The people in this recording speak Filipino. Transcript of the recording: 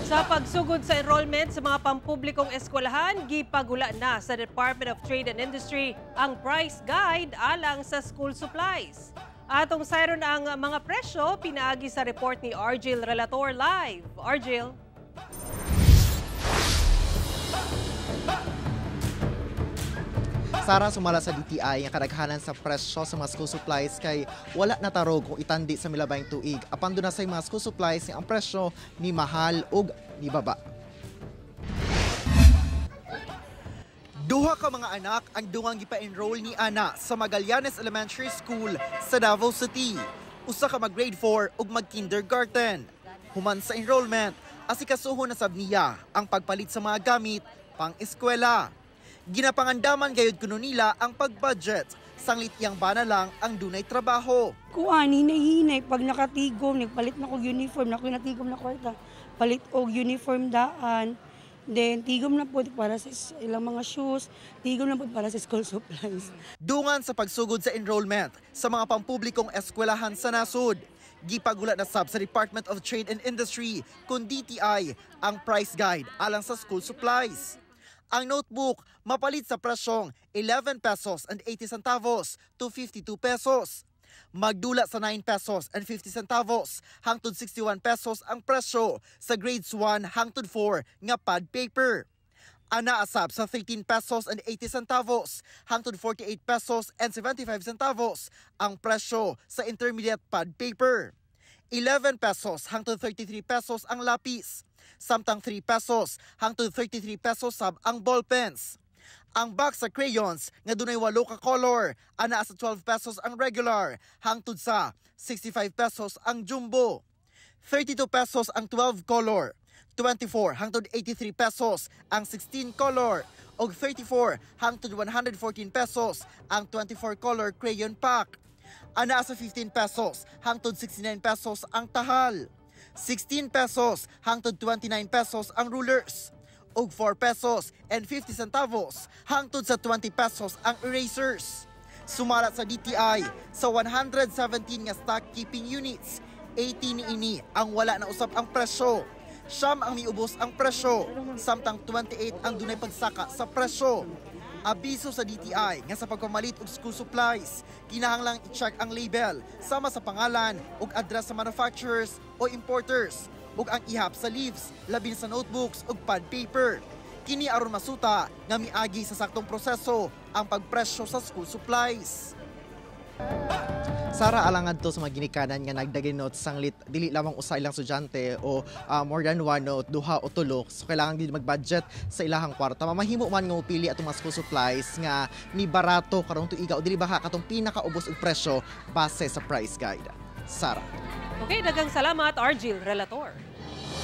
Sa pagsugod sa enrollment sa mga pampublikong eskwelahan, gipagula na sa Department of Trade and Industry ang price guide alang sa school supplies. Atong sayron ang mga presyo, pinaagi sa report ni Argil Relator live. Argil. Sara, sumala sa DTI ang kadaghanan sa presyo sa mga school supplies kay wala na tarog kung itandi sa milabayng tuig. Apan doon na sa mga school supplies ang presyo ni mahal ug ni baba. Duha ka mga anak ang dungang gipa-enroll ni Ana sa Magallanes Elementary School sa Davao City. Usa ka mag grade 4 ug mag kindergarten. Human sa enrollment, asikasuhon na sab niya ang pagpalit sa mga gamit pang eskwela. Ginapangandaman gayud kuno nila ang pag-budget, sanglit iyang bana lang ang dunay trabaho. Kuani hinay pag nakatigom, nagpalit na ko uniform, na ko natigom na kwarta, palit og uniform daan. Then tigom na po para sa ilang mga shoes, tigom na po para sa school supplies. Dungan sa pagsugod sa enrollment sa mga pampublikong eskwelahan sa nasud. Gipagula na sab sa Department of Trade and Industry kun DTI ang price guide alang sa school supplies. Ang notebook mapalit sa presyong 11 pesos and 80 centavos to 52 pesos. Magdula sa 9 pesos and 50 centavos hangtod 61 pesos ang presyo sa grades 1 hangtod 4 nga pad paper. Ana asab sa 13 pesos and 80 centavos hangtod 48 pesos and 75 centavos ang presyo sa intermediate pad paper. 11 pesos hangtod 33 pesos ang lapis. Samtang 3 pesos hangtod 33 pesos sab ang ballpens. Ang box sa crayons nga dunay 8 ka color, ana sa 12 pesos ang regular, hangtod sa 65 pesos ang jumbo. 32 pesos ang 12 color, 24 hangtod 83 pesos ang 16 color, og 34 hangtod 114 pesos ang 24 color crayon pack. Ana sa 15 pesos hangtod 69 pesos ang tahal. 16 pesos hangtod 29 pesos ang rulers. Og 4 pesos and 50 centavos hangtod sa 20 pesos ang erasers. Sumala sa DTI sa 117 nga stock keeping units, 18 niini ang wala na usab ang presyo. Siyam ang miubos ang presyo, samtang 28 ang dunay pagsaka sa presyo. Abiso sa DTI nga sa pagpamalit og school supplies, kinahanglang i-check ang label sama sa pangalan ug address sa manufacturers o importers ug ang ihap sa leaves, labi sa notebooks ug pad paper. Kini aron masuta nga miagi sa saktong proseso ang pagpresyo sa school supplies. Sara, alangad to sa mga ginikanan nga nagdagay notes sanglit dili lamang usa ilang estudyante o more than one note, duha o tulo. So kailangan din mag-budget sa ilahang kwarta. Mamahimo man nga upili atong mga school supplies nga ni barato karong tuiga o dili ba katong pinakaubos og presyo base sa price guide. Sara. Okay, daghang salamat Argil Relator.